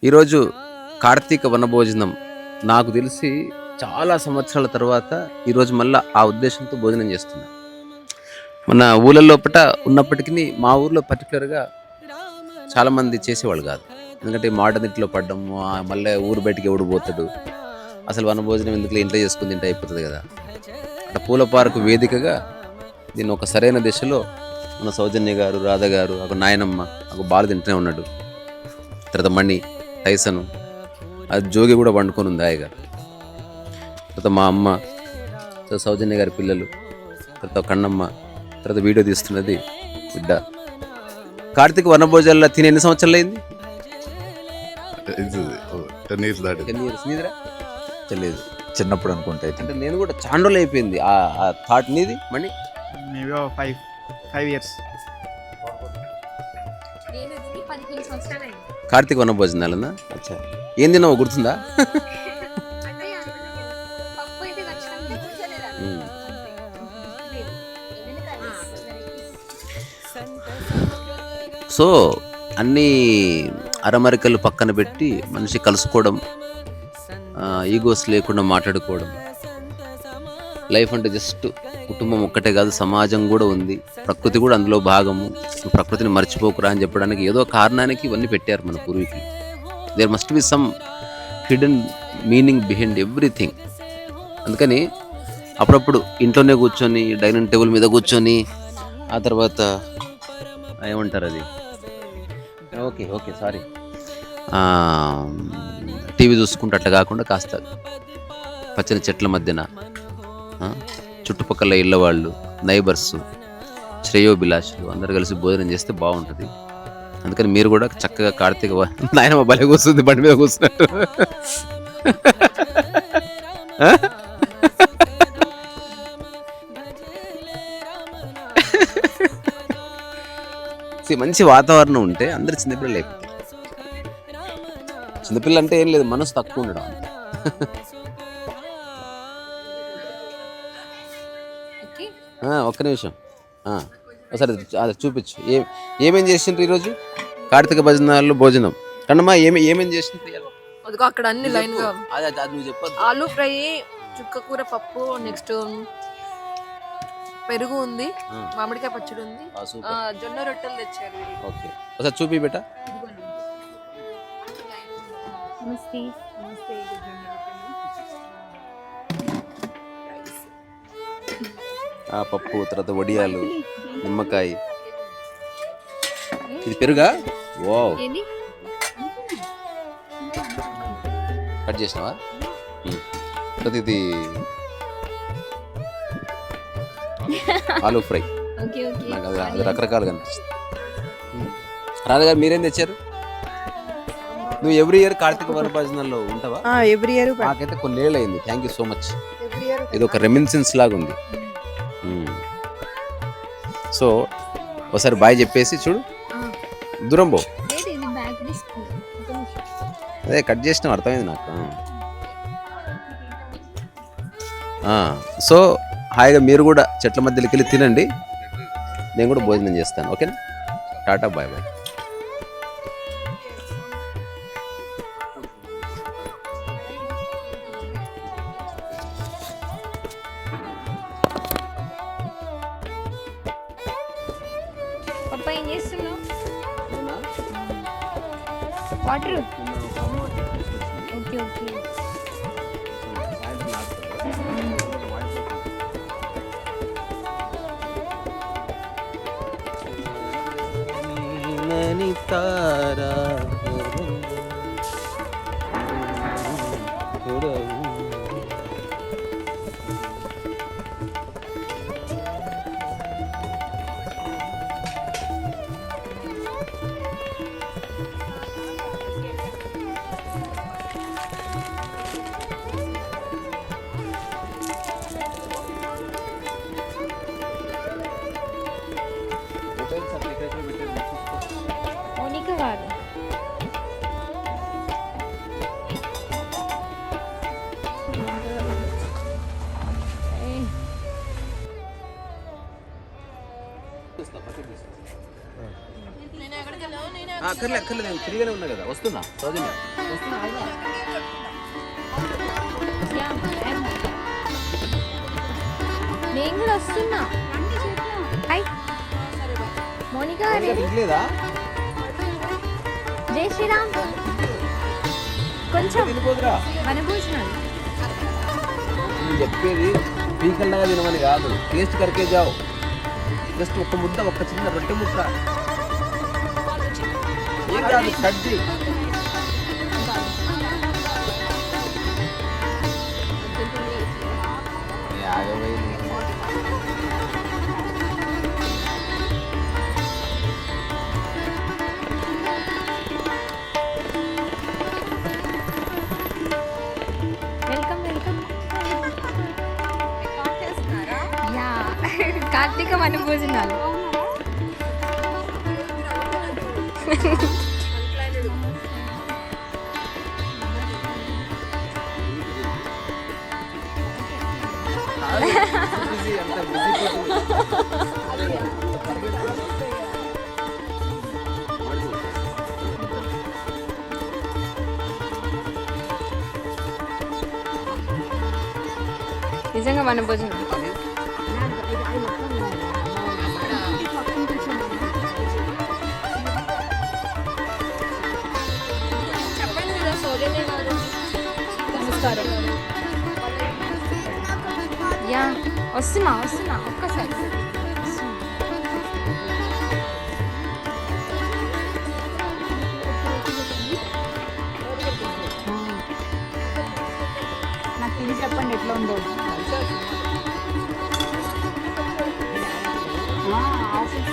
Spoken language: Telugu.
ఈరోజు కార్తీక వనభోజనం నాకు తెలిసి చాలా సంవత్సరాల తర్వాత ఈరోజు మళ్ళీ ఆ ఉద్దేశంతో భోజనం చేస్తున్నా. మన ఊళ్ళ లోపల ఉన్నప్పటికీ మా ఊర్లో పర్టికులర్గా చాలామంది చేసేవాళ్ళు కాదు. ఎందుకంటే మోడర్న్ ఇంట్లో పడ్డం, మళ్ళీ ఊరు బయటికి ఎవడు పోతాడు, అసలు వనభోజనం ఎందుకు ఇంట్లో చేసుకుని తింటే అయిపోతుంది కదా. అట్లా పూల పార్కు వేదికగా దీన్ని ఒక సరైన దిశలో మన సౌజన్య గారు, రాధ గారు, ఒక నాయనమ్మ, ఒక బాలు తింటూనే ఉన్నాడు. తర్వాత మణి, టైసను, అది జోగి కూడా వండుకొని ఉంది హాయిగా. తర్వాత మా అమ్మ, తర్వాత సౌజన్య గారి పిల్లలు, తర్వాత కన్నమ్మ, తర్వాత వీడియో తీస్తున్నది బిడ్డ. కార్తీక వనభోజనాల్లో తిని ఎన్ని సంవత్సరాలు అయింది? 10 years దాటి 10 years నీదిరా? తెలియదు, చిన్నప్పుడు అనుకుంటా. అంటే నేను కూడా చాలా రోజులు అయిపోయింది ఆ థాట్. నీది మణి? Maybe 5 years. కార్తీక వనభోజనాలన్నా? అచ్చా, ఏం తిన్నావు గుర్తుందా? సో అన్నీ అరమరికలు పక్కన పెట్టి మనిషి కలుసుకోవడం, ఈగోస్ లేకుండా మాట్లాడుకోవడం. లైఫ్ అంటే జస్ట్ కుటుంబం ఒక్కటే కాదు, సమాజం కూడా ఉంది, ప్రకృతి కూడా అందులో భాగము. ప్రకృతిని మర్చిపోకురా అని చెప్పడానికి ఏదో కారణానికి ఇవన్నీ పెట్టారు మన పూర్వీకులు. There must be some hidden meaning behind everything. అందుకని అప్పుడప్పుడు ఇంట్లోనే కూర్చొని డైనింగ్ టేబుల్ మీద కూర్చొని ఆ తర్వాత ఏమంటారు అది, ఓకే సారీ, టీవీ చూసుకుంటూ అట్లా కాకుండా కాస్త పచ్చని చెట్ల మధ్యన చుట్టుపక్కల ఇళ్ళ వాళ్ళు, నైబర్స్, శ్రేయోభిలాషులు అందరు కలిసి భోజనం చేస్తే బాగుంటుంది. అందుకని మీరు కూడా చక్కగా కార్తీక నాయనమ్మ భలే కూర్చుంది బండి మీద కూర్చున్నట్టు. మంచి వాతావరణం ఉంటే అందరు చిన్నపిల్లలు అయిపోతారు. చిన్నపిల్ల అంటే ఏం లేదు, మనసు తక్కువ ఉండడం. ఒక్క నిమిషం, ఒకసారి అది చూపించు. ఏమేం చేసిండ్రు ఈరోజు కార్తీక భజనాల్లో భోజనం? కన్నమ్మా ఏమేం చేసిండ్రు? అదిగో అక్కడ అన్ని లైన్ గా అది నువ్వు చెప్పు. ఆలు ఫ్రై, చుక్కకూర పప్పు, నెక్స్ట్ పెరుగు ఉంది, మామిడికాయ పచ్చడి ఉంది, జొన్న రొట్టెలు తెచ్చారు. ఓకే, ఒకసారి చూపి బేట. పప్పు, తర్వాత వడియాలు, నిమ్మకాయ, ఇది పెరుగా? ఓ, కట్ చేసినావా? తర్వాత ఇది ఆలూ ఫ్రై. నాకు అది రకరకాలుగా అనిపిస్తుంది. రాధగారు మీరేం తెచ్చారు? నువ్వు ఎవ్రీ ఇయర్ కార్తీక వనభోజనాల్లో ఉంటావా? Every year. నాకైతే కొన్ని ఏళ్ళు అయింది. Thank you so much. ఇది ఒక రెమినిసెన్స్ లాగా ఉంది. సో ఒకసారి బాయ్ చెప్పేసి చూడు, దూరం పో. అదే కట్ చేసినాం, అర్థమైంది నాకు. సో హాయిగా మీరు కూడా చెట్ల మధ్యలోకి వెళ్ళి తినండి, నేను కూడా భోజనం చేస్తాను. ఓకేనా? టాటా, బాయ్ బాయ్. ఏం చేస్తున్నావు? వాటర్. ఓకే. తారా మౌనిక కాదు. అక్కర్లే అక్కర్లేదు నేను ఫ్రీగానే ఉన్నా కదా వస్తున్నా సౌజన్య వస్తున్నా అవునా? యా, నేను కూడా వస్తున్నా. హాయ్ మోనికా గారు, తినలేదా జై శ్రీరామ్. కొంచెం తినిపోదురా వనభోజనాలు. నేను చెప్పేది పీకల్లాగా తినమని కాదు, టేస్ట్ కరికే జావు. జస్ట్ ఒక్క ముద్ద, ఒక్క చిన్న రొట్టె ముక్క ఏం కాదు, కడ్జీ. Welcome welcome. యా, కార్తీక వనభోజనాలు. నిజంగా వనభోజనం. చెప్పండి కదా సౌజన్య గారు. నమస్కారం. యా, వస్తున్నా వస్తున్నా ఒక్కసారి. నాకు తిని చెప్పండి ఎట్లా ఉందో. ఆఫీస్